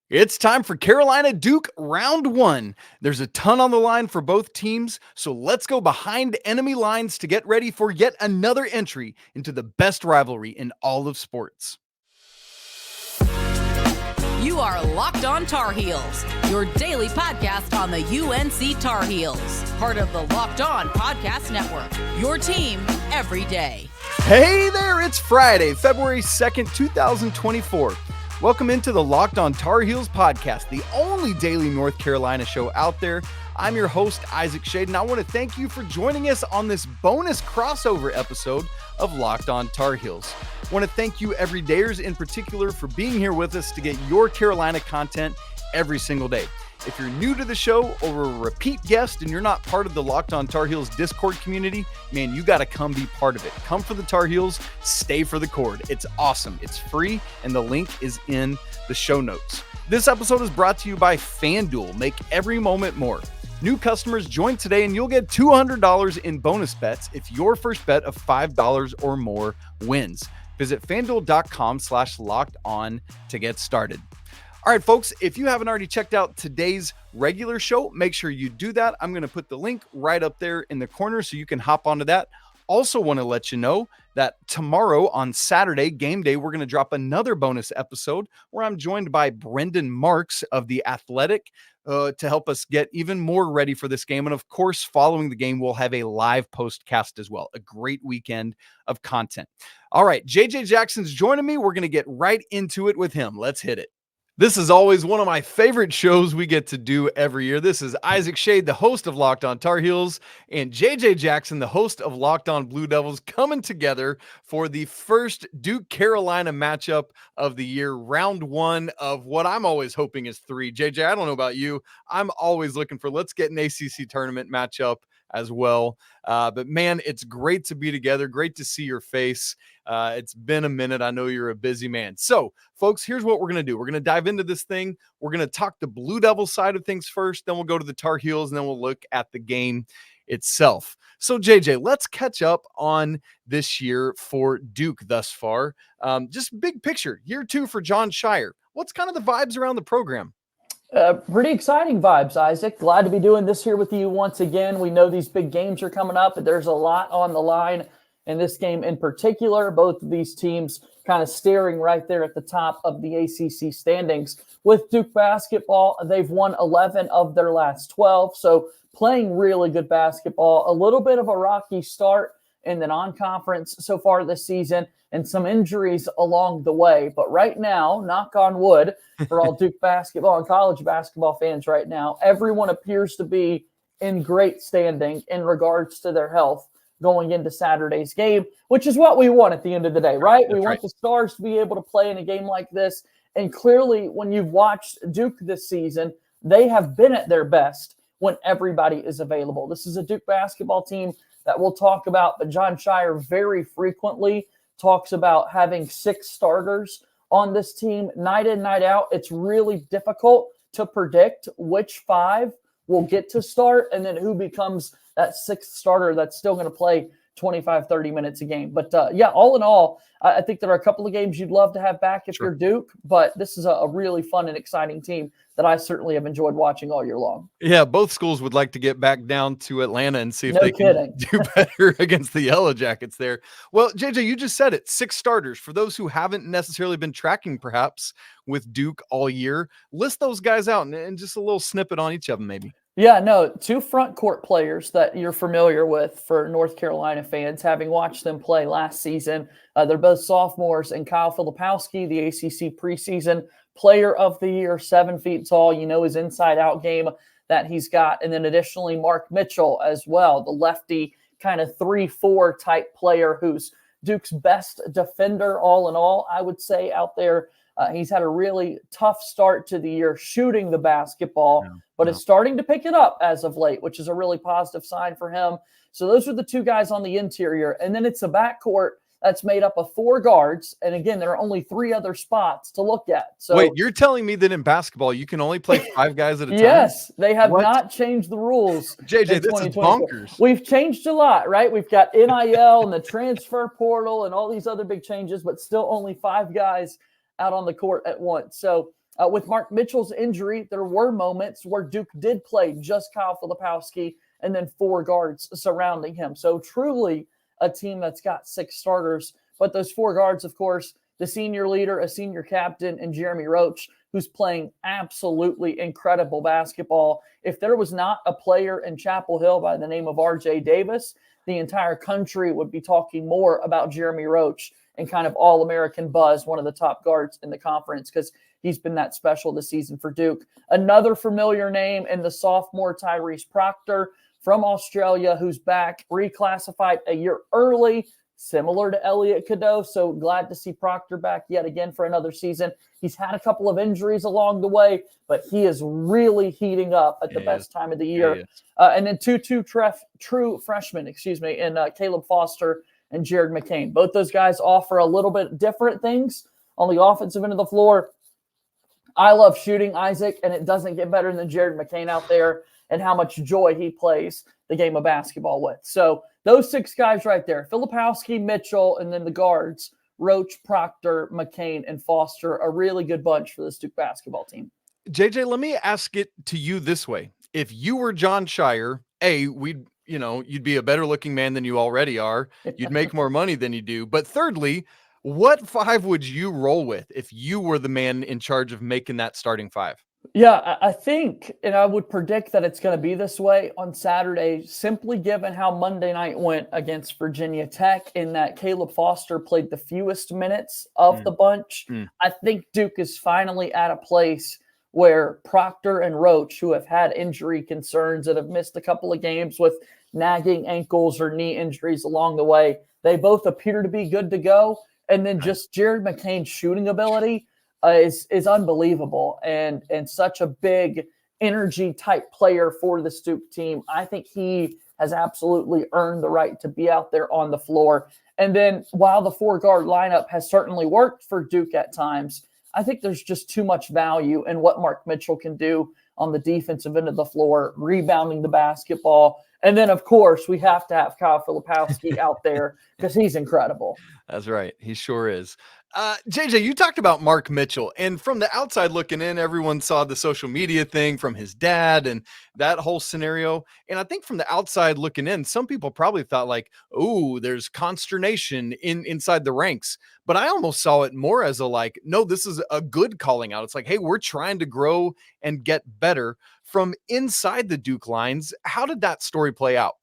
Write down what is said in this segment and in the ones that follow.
It's time for Carolina Duke round one. There's a ton on the line for both teams, so let's go behind enemy lines to get ready for yet another entry into the best rivalry in all of sports. You are Locked On Tar Heels, your daily podcast on the UNC Tar Heels, part of the Locked On Podcast Network, your team every day. Hey there, it's Friday, February 2nd, 2024. Welcome into the Locked On Tar Heels podcast, the only daily North Carolina show out there. I'm your host, Isaac Schade, and I want to thank you for joining us on this bonus crossover episode of Locked On Tar Heels. I want to thank you everydayers in particular for being here with us to get your Carolina content every single day. If you're new to the show or a repeat guest and you're not part of the Locked On Tar Heels Discord community, man, you got to come be part of it. Come for the Tar Heels, stay for the cord. It's awesome. It's free, and the link is in the show notes. This episode is brought to you by FanDuel. Make every moment more. New customers join today and you'll get $200 in bonus bets if your first bet of $5 or more wins. Visit FanDuel.com/lockedon to get started. All right, folks, if you haven't already checked out today's regular show, make sure you do that. I'm going to put the link right up there in the corner so you can hop onto that. Also want to let you know that tomorrow on Saturday, game day, we're going to drop another bonus episode where I'm joined by Brendan Marks of The Athletic to help us get even more ready for this game. And of course, following the game, we'll have a live postcast as well. A great weekend of content. All right, JJ Jackson's joining me. We're going to get right into it with him. Let's hit it. This is always one of my favorite shows we get to do every year. This is Isaac Schade, the host of Locked On Tar Heels, and JJ Jackson, the host of Locked On Blue Devils, coming together for the first Duke-Carolina matchup of the year, round one of what I'm always hoping is three. JJ, I don't know about you. I'm always looking for, let's get an ACC tournament matchup as well. But man, it's great to be together. Great to see your face. It's been a minute. I know you're a busy man. So folks, here's what we're going to do. We're going to dive into this thing. We're going to talk the Blue Devil side of things first. Then we'll go to the Tar Heels and then we'll look at the game itself. So JJ, let's catch up on this year for Duke thus far. Just big picture, year two for Jon Scheyer. What's kind of the vibes around the program? Pretty exciting vibes, Isaac. Glad to be doing this here with you once again. We know these big games are coming up, but there's a lot on the line in this game in particular. Both of these teams kind of staring right there at the top of the ACC standings. With Duke basketball, they've won 11 of their last 12, so playing really good basketball. A little bit of a rocky start in the non-conference so far this season, and some injuries along the way. But right now, knock on wood, for all Duke basketball and college basketball fans right now, everyone appears to be in great standing in regards to their health going into Saturday's game, which is what we want at the end of the day, right? We want the Stars to be able to play in a game like this. And clearly, when you've watched Duke this season, they have been at their best when everybody is available. This is a Duke basketball team that we'll talk about, but Jon Scheyer very frequently talks about having 6 starters on this team night in, night out. It's really difficult to predict which 5 will get to start and then who becomes that 6th starter that's still going to play 25, 30 minutes a game. But yeah, all in all, I think there are a couple of games you'd love to have back if you're Duke, but this is a really fun and exciting team that I certainly have enjoyed watching all year long. Yeah, both schools would like to get back down to Atlanta and see if they can do better against the Yellow Jackets there. Well, JJ, you just said it, 6 starters. For those who haven't necessarily been tracking perhaps with Duke all year, list those guys out and just a little snippet on each of them maybe. Yeah, no, 2 front court players that you're familiar with for North Carolina fans, having watched them play last season. They're both sophomores, and Kyle Filipowksi, the ACC preseason player of the year, 7 feet tall, you know his inside-out game that he's got. And then additionally, Mark Mitchell as well, the lefty kind of 3-4 type player who's Duke's best defender all in all, I would say, out there. He's had a really tough start to the year shooting the basketball, but is starting to pick it up as of late, which is a really positive sign for him. So those are the 2 guys on the interior. And then it's a backcourt that's made up of 4 guards. And again, there are only 3 other spots to look at. So wait, you're telling me that in basketball, you can only play 5 guys at a time? Yes, they have not changed the rules. JJ, this is bonkers. We've changed a lot, right? We've got NIL and the transfer portal and all these other big changes, but still only 5 guys out on the court at once. So With Mark Mitchell's injury, there were moments where Duke did play just Kyle Filipowski and then 4 guards surrounding him. So truly a team that's got 6 starters. But those 4 guards, of course, the senior leader, a senior captain, and Jeremy Roach, who's playing absolutely incredible basketball. If there was not a player in Chapel Hill by the name of RJ Davis, the entire country would be talking more about Jeremy Roach and kind of all-American buzz, one of the top guards in the conference, because he's been that special this season for Duke. Another familiar name in the sophomore Tyrese Proctor from Australia, who's back, reclassified a year early, similar to Elliot Cadeau. So glad to see Proctor back yet again for another season. He's had a couple of injuries along the way, but he is really heating up at the best time of the year. And then two true freshmen, in Caleb Foster and Jared McCain. Both those guys offer a little bit different things on the offensive end of the floor. I love shooting, Isaac, and it doesn't get better than Jared McCain out there and how much joy he plays the game of basketball with. So those 6 guys right there, Filipowski, Mitchell, and then the guards, Roach, Proctor, McCain, and Foster, a really good bunch for this Duke basketball team. JJ, let me ask it to you this way. If you were John Shire, you'd be a better looking man than you already are. You'd make more money than you do. But thirdly, what 5 would you roll with if you were the man in charge of making that starting 5? Yeah, I think, and I would predict that it's going to be this way on Saturday, simply given how Monday night went against Virginia Tech, in that Caleb Foster played the fewest minutes of the bunch. I think Duke is finally at a place where Proctor and Roach, who have had injury concerns and have missed a couple of games with nagging ankles or knee injuries along the way, they both appear to be good to go. And then just Jared McCain's shooting ability is unbelievable and such a big energy type player for the Duke team. I think he has absolutely earned the right to be out there on the floor. And then while the 4-guard lineup has certainly worked for Duke at times, I think there's just too much value in what Mark Mitchell can do on the defensive end of the floor, rebounding the basketball. And then, of course, we have to have Kyle Filipowski out there because he's incredible. That's right. He sure is. JJ, you talked about Mark Mitchell, and from the outside looking in, everyone saw the social media thing from his dad and that whole scenario. And I think from the outside looking in, some people probably thought like, oh, there's consternation inside the ranks. But I almost saw it more as no, this is a good calling out. It's like, hey, we're trying to grow and get better. From inside the Duke lines, how did that story play out?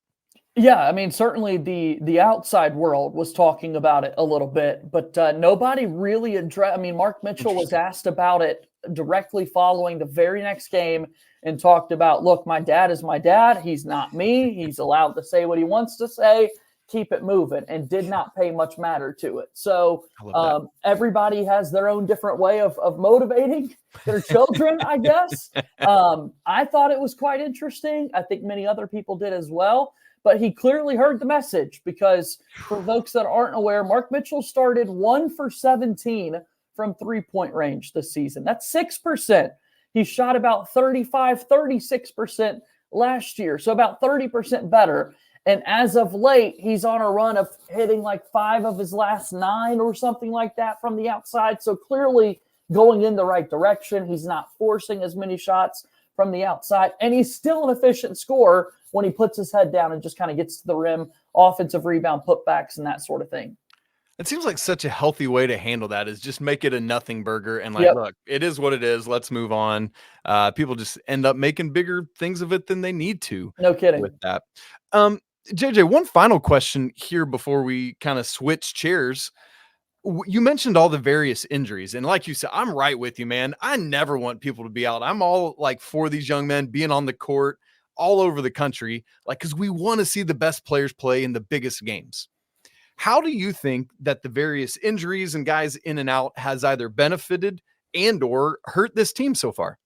Yeah, I mean, certainly the outside world was talking about it a little bit, but nobody really addressed. I mean, Mark Mitchell was asked about it directly following the very next game and talked about, look, my dad is my dad. He's not me. He's allowed to say what he wants to say. Keep it moving, and did not pay much matter to it. So everybody has their own different way of motivating their children, I guess. I thought it was quite interesting. I think many other people did as well. But he clearly heard the message, because for folks that aren't aware, Mark Mitchell started 1 for 17 from 3-point range this season. That's 6%. He shot about 36% last year, so about 30% better. And as of late, he's on a run of hitting like 5 of his last 9 or something like that from the outside. So clearly going in the right direction. He's not forcing as many shots from the outside, and he's still an efficient scorer when he puts his head down and just kind of gets to the rim, offensive rebound putbacks and that sort of thing. It seems like such a healthy way to handle that is just make it a nothing burger and look, it is what it is. Let's move on. People just end up making bigger things of it than they need to. No kidding. With that. JJ, one final question here before we kind of switch chairs. You mentioned all the various injuries, and like you said, I'm right with you, man. I never want people to be out. I'm all for these young men being on the court all over the country, because we want to see the best players play in the biggest games. How do you think that the various injuries and guys in and out has either benefited and or hurt this team so far?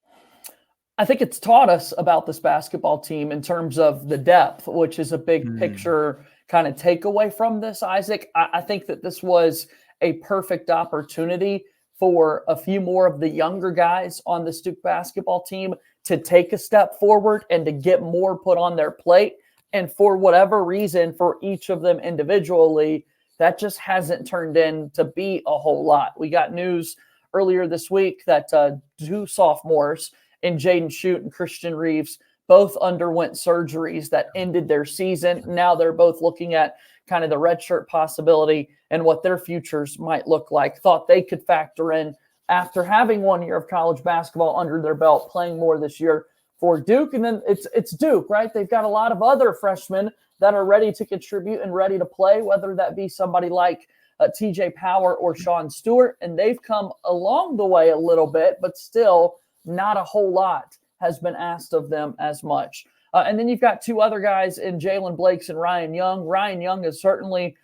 I think it's taught us about this basketball team in terms of the depth, which is a big picture kind of takeaway from this, Isaac. I think that this was a perfect opportunity for a few more of the younger guys on the Duke basketball team to take a step forward and to get more put on their plate. And for whatever reason, for each of them individually, that just hasn't turned in to be a whole lot. We got news earlier this week that two sophomores in Jaden Schutt and Christian Reeves both underwent surgeries that ended their season. Now they're both looking at kind of the redshirt possibility and what their futures might look like. Thought they could factor in after having 1 year of college basketball under their belt, playing more this year for Duke. And then it's Duke, right? They've got a lot of other freshmen that are ready to contribute and ready to play, whether that be somebody like TJ Power or Sean Stewart. And they've come along the way a little bit, but still not a whole lot has been asked of them as much. And then you've got two other guys in Jalen Blakes and Ryan Young. Ryan Young has certainly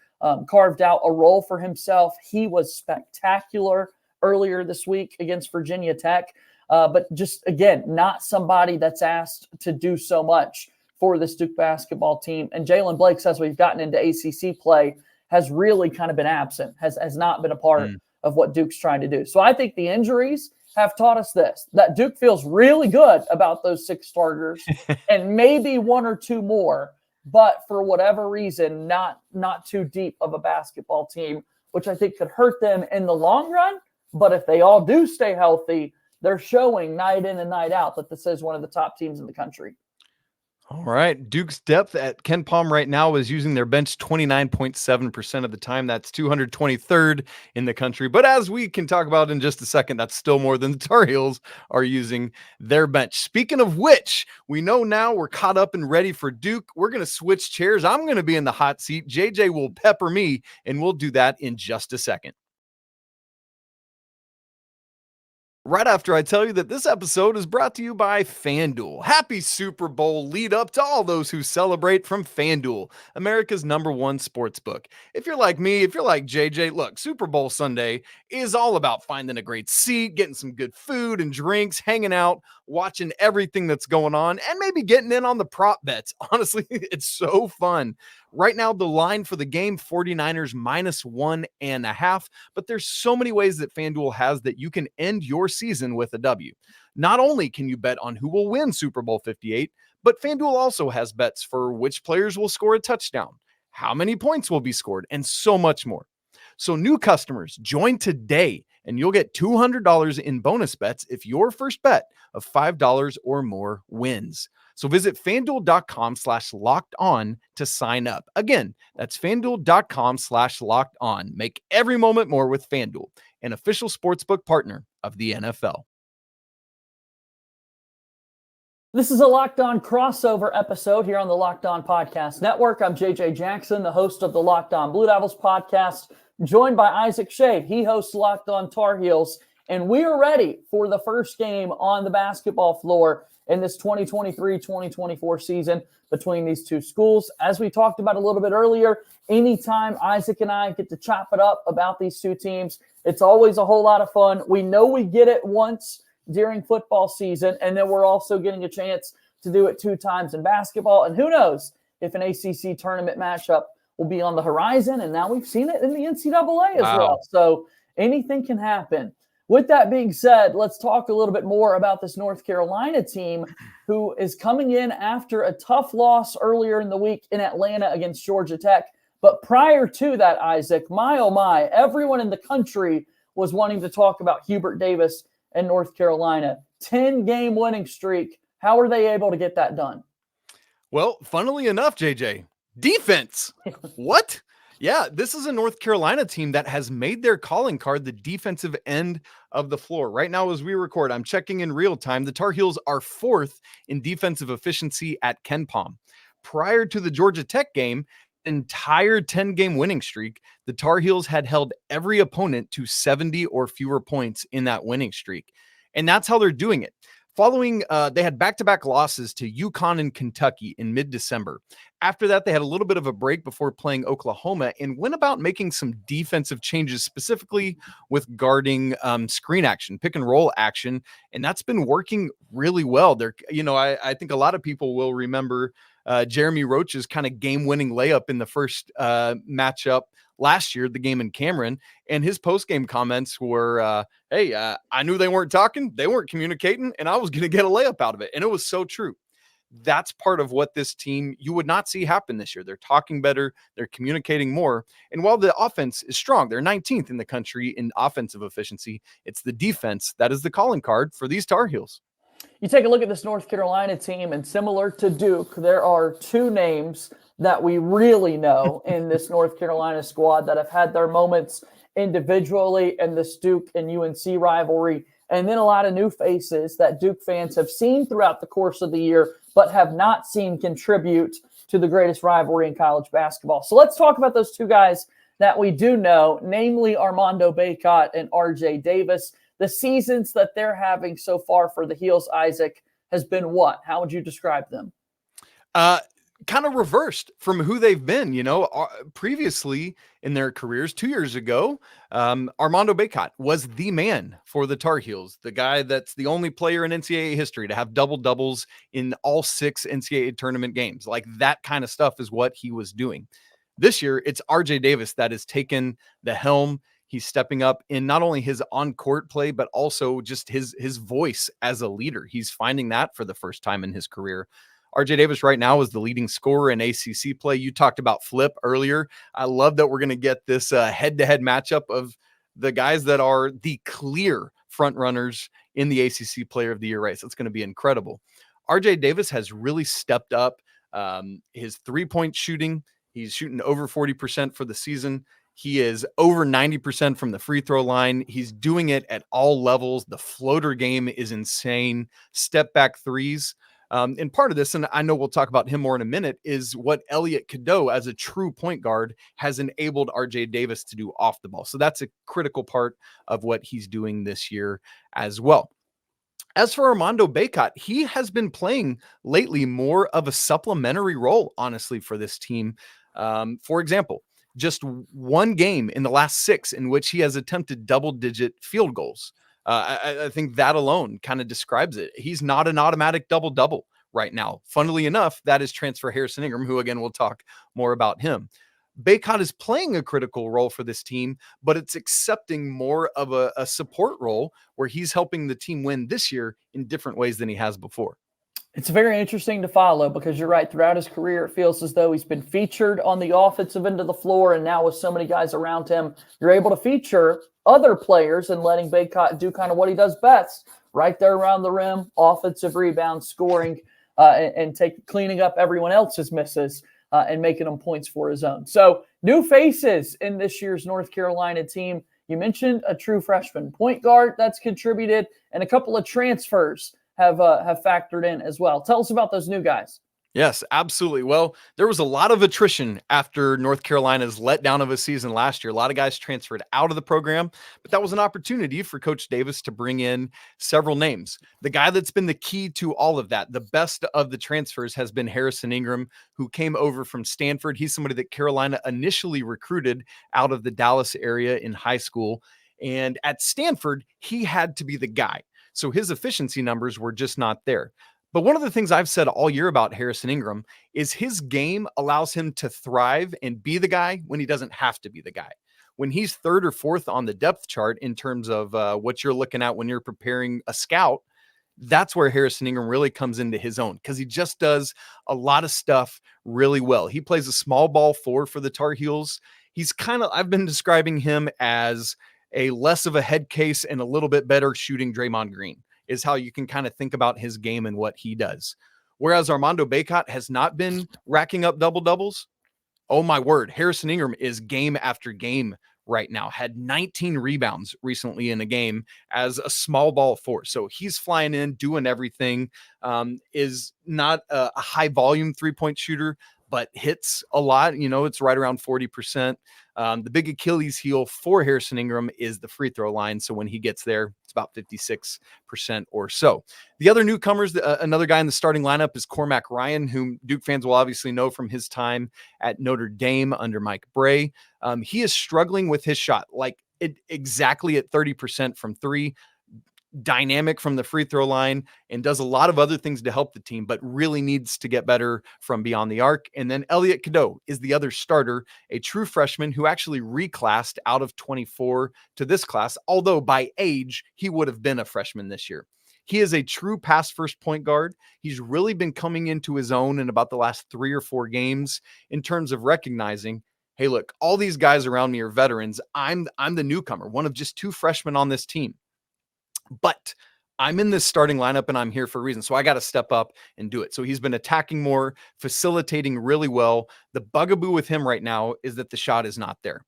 carved out a role for himself. He was spectacular earlier this week against Virginia Tech. But just, again, not somebody that's asked to do so much for this Duke basketball team. And Jalen Blakes, as we've gotten into ACC play, has really kind of been absent, has not been a part of what Duke's trying to do. So I think the injuries have taught us this, that Duke feels really good about those 6 starters and maybe 1 or 2 more, but for whatever reason, not too deep of a basketball team, which I think could hurt them in the long run. But if they all do stay healthy, they're showing night in and night out that this is one of the top teams in the country. All right. Duke's depth at Ken Palm right now is using their bench 29.7% of the time. That's 223rd in the country. But as we can talk about in just a second, that's still more than the Tar Heels are using their bench. Speaking of which, we know now we're caught up and ready for Duke. We're going to switch chairs. I'm going to be in the hot seat. JJ will pepper me, and we'll do that in just a second. Right after I tell you that this episode is brought to you by FanDuel. Happy Super Bowl lead up to all those who celebrate from FanDuel, America's #1 sportsbook. If you're like me, if you're like JJ, look, Super Bowl Sunday is all about finding a great seat, getting some good food and drinks, hanging out, watching everything that's going on, and maybe getting in on the prop bets. Honestly, it's so fun. Right now, the line for the game, 49ers -1.5, but there's so many ways that FanDuel has that you can end your season with a W. Not only can you bet on who will win Super Bowl 58, but FanDuel also has bets for which players will score a touchdown, how many points will be scored, and so much more. So new customers, join today and you'll get $200 in bonus bets if your first bet of $5 or more wins. So visit FanDuel.com/locked-on to sign up. Again, that's FanDuel.com/locked-on. Make every moment more with FanDuel, an official sportsbook partner of the NFL. This is a Locked On crossover episode here on the Locked On Podcast Network. I'm JJ Jackson, the host of the Locked On Blue Devils podcast, joined by Isaac Schade. He hosts Locked On Tar Heels, and we are ready for the first game on the basketball floor in this 2023-2024 season between these two schools. As we talked about a little bit earlier, anytime Isaac and I get to chop it up about these two teams, it's always a whole lot of fun. We know we get it once during football season, and then we're also getting a chance to do it 2 times in basketball. And who knows if an ACC tournament matchup will be on the horizon, and now we've seen it in the NCAA as well. So anything can happen. With that being said, let's talk a little bit more about this North Carolina team who is coming in after a tough loss earlier in the week in Atlanta against Georgia Tech. But prior to that, Isaac, my oh my, everyone in the country was wanting to talk about Hubert Davis and North Carolina. 10-game winning streak. How are they able to get that done? Well, funnily enough, JJ, defense. What? Yeah, this is a North Carolina team that has made their calling card the defensive end of the floor. Right now, as we record, I'm checking in real time. The Tar Heels are 4th in defensive efficiency at Ken Palm. Prior to the Georgia Tech game, entire 10-game winning streak, the Tar Heels had held every opponent to 70 or fewer points in that winning streak. And that's how they're doing it. Following, they had back-to-back losses to UConn and Kentucky in mid-December. After that, they had a little bit of a break before playing Oklahoma and went about making some defensive changes, specifically with guarding screen action, pick and roll action, and that's been working really well. I think a lot of people will remember Jeremy Roach's kind of game-winning layup in the first matchup last year, the game in Cameron, and his post-game comments were, I knew they weren't talking, they weren't communicating, and I was going to get a layup out of it. And it was so true. That's part of what this team you would not see happen this year. They're talking better, they're communicating more. And while the offense is strong, they're 19th in the country in offensive efficiency. It's the defense that is the calling card for these Tar Heels. You take a look at this North Carolina team, and similar to Duke, there are two names that we really know in this North Carolina squad that have had their moments individually in this Duke and UNC rivalry, and then a lot of new faces that Duke fans have seen throughout the course of the year, but have not seen contribute to the greatest rivalry in college basketball. So let's talk about those two guys that we do know, namely Armando Bacot and RJ Davis. The seasons that they're having so far for the Heels, Isaac, has been what? How would you describe them? Kind of reversed from who they've been, previously in their careers. 2 years ago, Armando Bacot was the man for the Tar Heels, the guy that's the only player in NCAA history to have double doubles in all 6 NCAA tournament games. Like that kind of stuff is what he was doing. This year, it's RJ Davis that has taken the helm. He's stepping up in not only his on-court play, but also just his voice as a leader. He's finding that for the first time in his career. RJ Davis right now is the leading scorer in ACC play. You talked about Flip earlier. I love that we're going to get this head-to-head matchup of the guys that are the clear front runners in the ACC Player of the Year race. It's going to be incredible. RJ Davis has really stepped up his three-point shooting. He's shooting over 40% for the season. He is over 90% from the free throw line. He's doing it at all levels. The floater game is insane. Step back threes. And part of this, and I know we'll talk about him more in a minute, is what Elliot Cadeau as a true point guard has enabled RJ Davis to do off the ball. So that's a critical part of what he's doing this year as well. As for Armando Bacot, he has been playing lately more of a supplementary role, honestly, for this team. For example, just one game in the last 6 in which he has attempted double-digit field goals. I think that alone kind of describes it. He's not an automatic double-double right now. Funnily enough, that is transfer Harrison Ingram, who, again, we'll talk more about him. Bacot is playing a critical role for this team, but it's accepting more of a support role where he's helping the team win this year in different ways than he has before. It's very interesting to follow because you're right. Throughout his career, it feels as though he's been featured on the offensive end of the floor, and now with so many guys around him, you're able to feature other players and letting Bacot do kind of what he does best, right there around the rim, offensive rebound, scoring, and cleaning up everyone else's misses and making them points for his own. So new faces in this year's North Carolina team. You mentioned a true freshman point guard that's contributed, and a couple of transfers have factored in as well. Tell us about those new guys. Yes, absolutely. Well, there was a lot of attrition after North Carolina's letdown of a season last year. A lot of guys transferred out of the program, but that was an opportunity for Coach Davis to bring in several names. The guy that's been the key to all of that, the best of the transfers, has been Harrison Ingram, who came over from Stanford. He's somebody that Carolina initially recruited out of the Dallas area in high school. And at Stanford, he had to be the guy. So his efficiency numbers were just not there. But one of the things I've said all year about Harrison Ingram is his game allows him to thrive and be the guy when he doesn't have to be the guy. When he's 3rd or 4th on the depth chart in terms of what you're looking at when you're preparing a scout, that's where Harrison Ingram really comes into his own because he just does a lot of stuff really well. He plays a small ball 4 for the Tar Heels. He's I've been describing him as a less of a head case and a little bit better shooting Draymond Green is how you can kind of think about his game and what he does. Whereas Armando Bacot has not been racking up double doubles. Oh my word. Harrison Ingram is game after game right now, had 19 rebounds recently in a game as a small ball 4. So he's flying in, doing everything, is not a high volume 3-point shooter, but hits a lot. It's right around 40%. The big Achilles heel for Harrison Ingram is the free throw line. So when he gets there, it's about 56% or so. The other newcomers, another guy in the starting lineup is Cormac Ryan, whom Duke fans will obviously know from his time at Notre Dame under Mike Brey. He is struggling with his shot, exactly at 30% from 3. Dynamic from the free throw line and does a lot of other things to help the team, but really needs to get better from beyond the arc. And then Elliot Cadeau is the other starter, a true freshman who actually reclassed out of 24 to this class, although by age, he would have been a freshman this year. He is a true pass-first point guard. He's really been coming into his own in about the last 3 or 4 games in terms of recognizing, hey, look, all these guys around me are veterans. I'm the newcomer, one of just 2 freshmen on this team. But I'm in this starting lineup and I'm here for a reason. So I got to step up and do it. So he's been attacking more, facilitating really well. The bugaboo with him right now is that the shot is not there.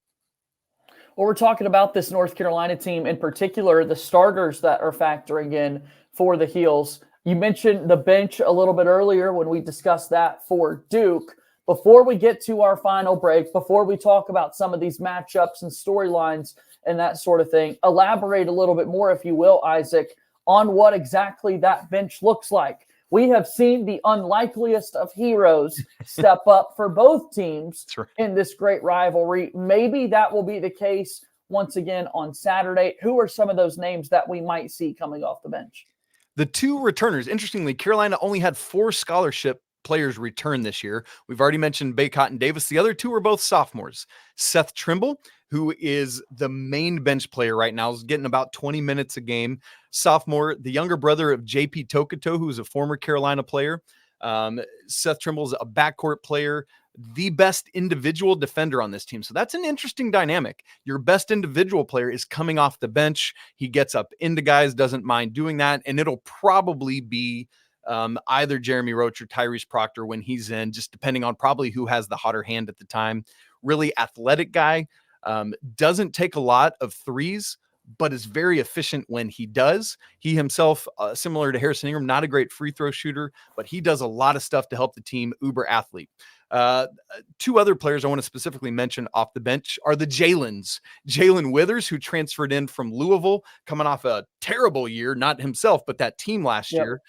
Well, we're talking about this North Carolina team in particular, the starters that are factoring in for the Heels. You mentioned the bench a little bit earlier when we discussed that for Duke. Before we get to our final break, before we talk about some of these matchups and storylines and that sort of thing, elaborate a little bit more, if you will, Isaac, on what exactly that bench looks like. We have seen the unlikeliest of heroes step up for both teams in this great rivalry. Maybe that will be the case once again on Saturday. Who are some of those names that we might see coming off the bench? The 2 returners, interestingly, Carolina only had 4 scholarship players return this year. We've already mentioned Bacot and Davis. The other 2 are both sophomores. Seth Trimble, who is the main bench player right now, is getting about 20 minutes a game. Sophomore, the younger brother of JP Tokoto, who is a former Carolina player. Seth Trimble is a backcourt player, the best individual defender on this team. So that's an interesting dynamic. Your best individual player is coming off the bench. He gets up into guys, doesn't mind doing that. And it'll probably be either Jeremy Roach or Tyrese Proctor when he's in, just depending on probably who has the hotter hand at the time. Really athletic guy. Doesn't take a lot of threes, but is very efficient when he does. He himself, similar to Harrison Ingram, not a great free throw shooter, but he does a lot of stuff to help the team. Uber athlete. 2 other players I want to specifically mention off the bench are the Jae'lyns. Jaylen Withers, who transferred in from Louisville, coming off a terrible year, not himself, but that team last year,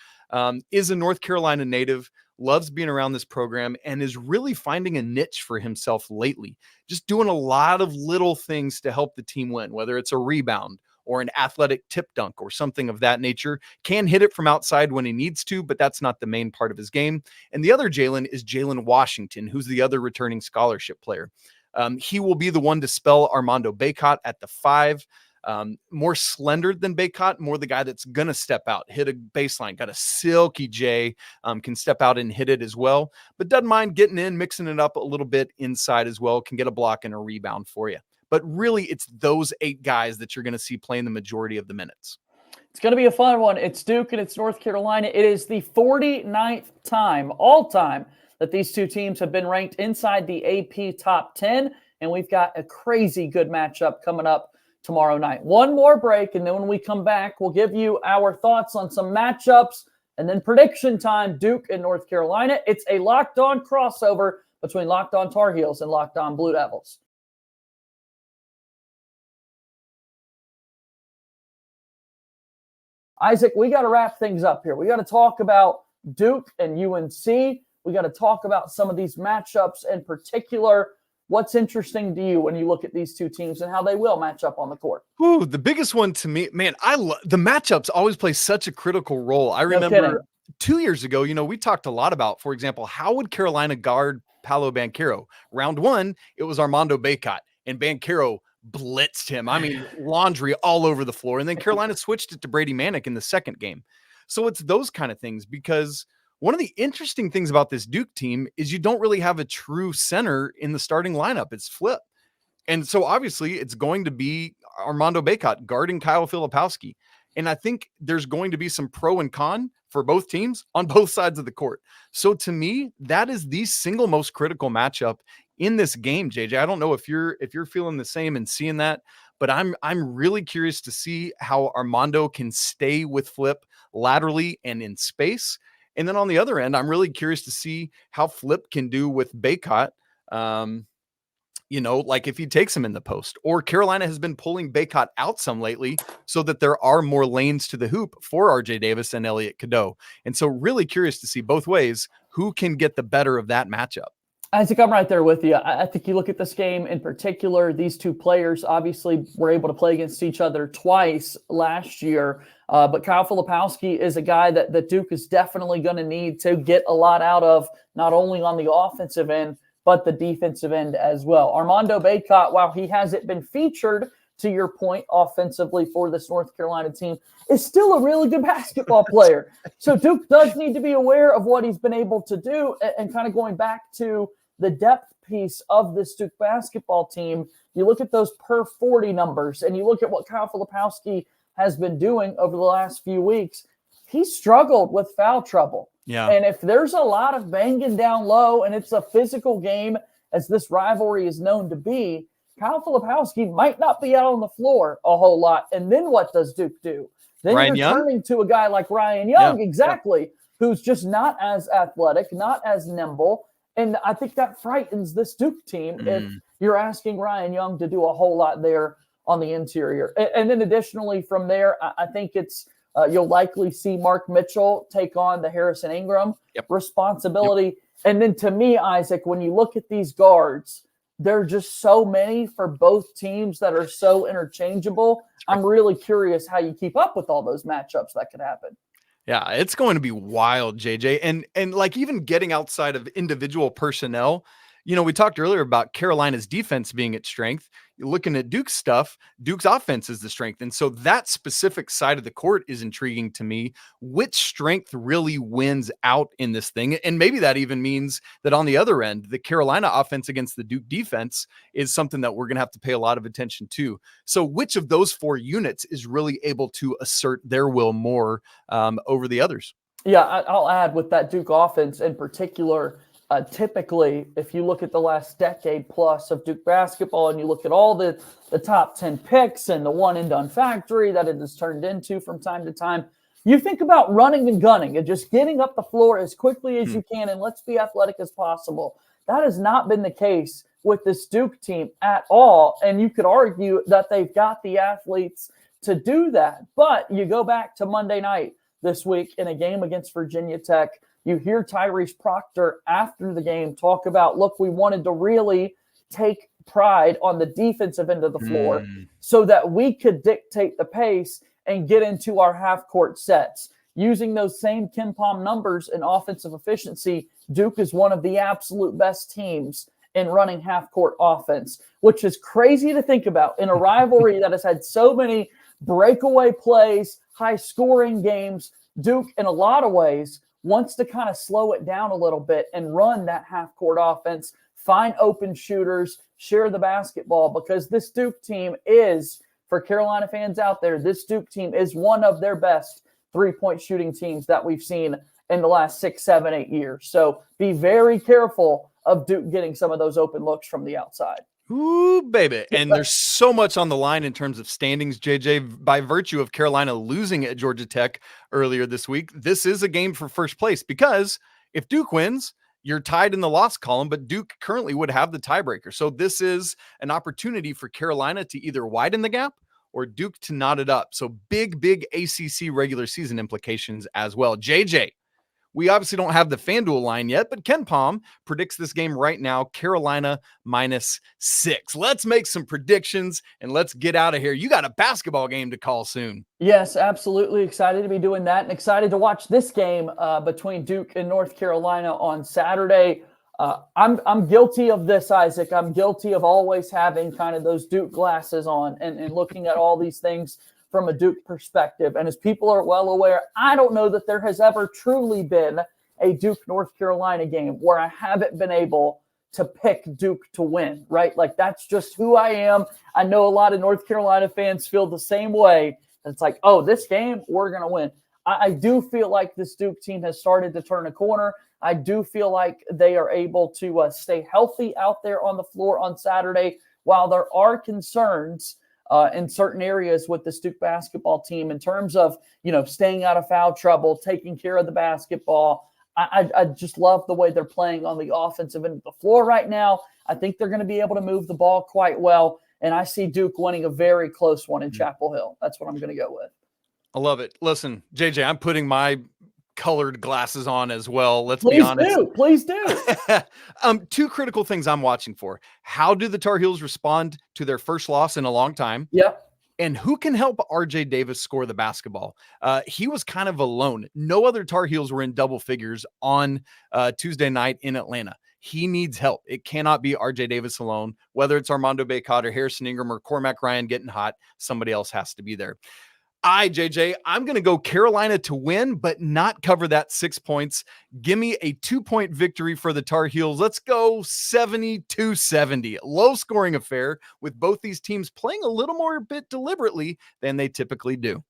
is a North Carolina native, loves being around this program, and is really finding a niche for himself lately. Just doing a lot of little things to help the team win, whether it's a rebound or an athletic tip dunk or something of that nature. Can hit it from outside when he needs to, but that's not the main part of his game. And the other Jalen is Jalen Washington, who's the other returning scholarship player. He will be the one to spell Armando Bacot at the 5. More slender than Bacot, more the guy that's going to step out, hit a baseline, got a silky J, can step out and hit it as well, but doesn't mind getting in, mixing it up a little bit inside as well, can get a block and a rebound for you. But really, it's those 8 guys that you're going to see playing the majority of the minutes. It's going to be a fun one. It's Duke and it's North Carolina. It is the 49th time, all time, that these 2 teams have been ranked inside the AP top 10, and we've got a crazy good matchup coming up tomorrow night. One more break, and then when we come back, we'll give you our thoughts on some matchups, and then prediction time, Duke and North Carolina. It's a Locked On crossover between Locked On Tar Heels and Locked On Blue Devils. Isaac, we got to wrap things up here. We got to talk about Duke and UNC. We got to talk about some of these matchups in particular. What's interesting to you when you look at these 2 teams and how they will match up on the court? Ooh, the biggest one to me, man, the matchups always play such a critical role. I remember 2 years ago, we talked a lot about, for example, how would Carolina guard Paolo Banchero? Round 1, it was Armando Bacot, and Banchero blitzed him. I mean, laundry all over the floor. And then Carolina switched it to Brady Manek in the second game. So it's those kind of things, because one of the interesting things about this Duke team is you don't really have a true center in the starting lineup. It's flip. And so obviously it's going to be Armando Bacot guarding Kyle Filipowski. And I think there's going to be some pro and con for both teams on both sides of the court. So to me, that is the single most critical matchup in this game, JJ. I don't know if you're feeling the same and seeing that, but I'm really curious to see how Armando can stay with Flip laterally and in space. And then on the other end, I'm really curious to see how Flip can do with Bacot. Like if he takes him in the post, or Carolina has been pulling Bacot out some lately so that there are more lanes to the hoop for RJ Davis and Elliot Cadeau. And so really curious to see both ways who can get the better of that matchup. Isaac, I'm right there with you. I think you look at this game in particular, these 2 players obviously were able to play against each other twice last year. But Kyle Filipowski is a guy that Duke is definitely going to need to get a lot out of, not only on the offensive end, but the defensive end as well. Armando Bacot, while he hasn't been featured to your point, offensively for this North Carolina team, is still a really good basketball player. So Duke does need to be aware of what he's been able to do. And kind of going back to the depth piece of this Duke basketball team, you look at those per 40 numbers and you look at what Kyle Filipowski has been doing over the last few weeks. He struggled with foul trouble. Yeah. And if there's a lot of banging down low and it's a physical game, as this rivalry is known to be, Kyle Filipowski might not be out on the floor a whole lot. And then what does Duke do? Then Ryan you're Young? turning to a guy like Ryan Young, Yeah. exactly, who's just not as athletic, not as nimble. And I think that frightens this Duke team if you're asking Ryan Young to do a whole lot there on the interior. And then additionally from there, I think it's you'll likely see Mark Mitchell take on the Harrison Ingram responsibility. Yep. And then to me, Isaac, when you look at these guards, there are just so many for both teams that are so interchangeable. I'm really curious how you keep up with all those matchups that could happen. Yeah, it's going to be wild, JJ. And like even getting outside of individual personnel, you know, we talked earlier about Carolina's defense being its strength. You're looking at Duke's stuff. Duke's offense is the strength. And so that specific side of the court is intriguing to me. Which strength really wins out in this thing? And maybe that even means that on the other end, the Carolina offense against the Duke defense is something that we're going to have to pay a lot of attention to. So which of those four units is really able to assert their will more over the others? Yeah, I'll add with that Duke offense in particular. Typically, if you look at the last decade plus of Duke basketball and you look at all the top 10 picks and the one and done factory that it has turned into from time to time, you think about running and gunning and just getting up the floor as quickly as you can and let's be athletic as possible. That has not been the case with this Duke team at all. And you could argue that they've got the athletes to do that. But you go back to Monday night this week in a game against Virginia Tech. You hear Tyrese Proctor after the game talk about, look, we wanted to really take pride on the defensive end of the floor so that we could dictate the pace and get into our half-court sets. Using those same KenPom numbers in offensive efficiency, Duke is one of the absolute best teams in running half-court offense, which is crazy to think about in a rivalry that has had so many breakaway plays, high-scoring games. Duke, in a lot of ways, wants to kind of slow it down a little bit and run that half-court offense, find open shooters, share the basketball, because this Duke team is, for Carolina fans out there, this Duke team is one of their best three-point shooting teams that we've seen in the last 6, 7, 8 years. So be very careful of Duke getting some of those open looks from the outside. Ooh, baby. And there's so much on the line in terms of standings, JJ, by virtue of Carolina losing at Georgia Tech earlier this week. This is a game for first place because if Duke wins, you're tied in the loss column, but Duke currently would have the tiebreaker. So this is an opportunity for Carolina to either widen the gap or Duke to knot it up. So big ACC regular season implications as well. JJ, we obviously don't have the FanDuel line yet, but KenPom predicts this game right now, Carolina -6. Let's make some predictions and let's get out of here. You got a basketball game to call soon. Yes, absolutely excited to be doing that and excited to watch this game between Duke and North Carolina on Saturday. I'm guilty of this, Isaac. I'm guilty of always having kind of those Duke glasses on and looking at all these things from a Duke perspective. And as people are well aware, I don't know that there has ever truly been a Duke-North Carolina game where I haven't been able to pick Duke to win, right? Like, that's just who I am. I know a lot of North Carolina fans feel the same way. And it's like, oh, this game, we're going to win. I do feel like this Duke team has started to turn a corner. I do feel like they are able to stay healthy out there on the floor on Saturday. While there are concerns in certain areas with this Duke basketball team in terms of, you know, staying out of foul trouble, taking care of the basketball. I just love the way they're playing on the offensive end of the floor right now. I think they're going to be able to move the ball quite well. And I see Duke winning a very close one in Chapel Hill. That's what I'm going to go with. I love it. Listen, JJ, I'm putting my colored glasses on as well. Let's be honest. Please do. Two critical things I'm watching for. How do the Tar Heels respond to their first loss in a long time? Yep. And who can help RJ Davis score the basketball? He was kind of alone. No other Tar Heels were in double figures on Tuesday night in Atlanta. He needs help. It cannot be RJ Davis alone. Whether it's Armando Bacot or Harrison Ingram or Cormac Ryan getting hot, somebody else has to be there. I'm going to go Carolina to win, but not cover that 6 points. Give me a 2-point victory for the Tar Heels. Let's go 70-70. Low scoring affair with both these teams playing a little more bit deliberately than they typically do.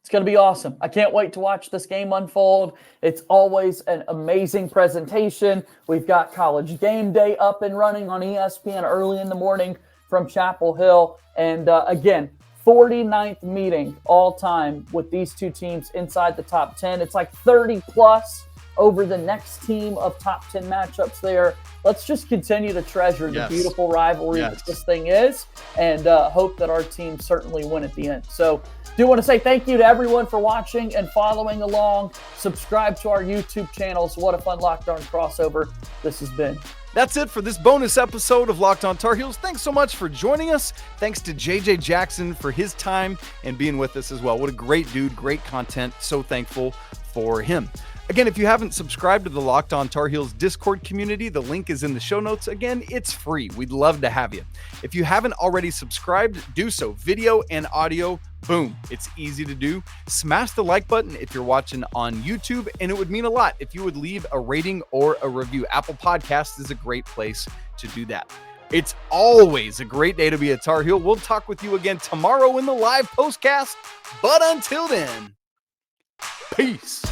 It's going to be awesome. I can't wait to watch this game unfold. It's always an amazing presentation. We've got College Game Day up and running on ESPN early in the morning from Chapel Hill. And again, 49th meeting all time with these two teams inside the top 10. It's like 30 plus over the next team of top 10 matchups there. Let's just continue to treasure the beautiful rivalry that this thing is, and hope that our team certainly win at the end. So do want to say thank you to everyone for watching and following along. Subscribe to our YouTube channels. What a fun Locked On crossover this has been. That's it for this bonus episode of Locked On Tar Heels. Thanks so much for joining us. Thanks to JJ Jackson for his time and being with us as well. What a great dude, great content. So thankful for him. Again, if you haven't subscribed to the Locked On Tar Heels Discord community, the link is in the show notes. Again, it's free. We'd love to have you. If you haven't already subscribed, do so. Video and audio, boom. It's easy to do. Smash the like button if you're watching on YouTube, and it would mean a lot if you would leave a rating or a review. Apple Podcasts is a great place to do that. It's always a great day to be a Tar Heel. We'll talk with you again tomorrow in the live postcast, but until then, peace.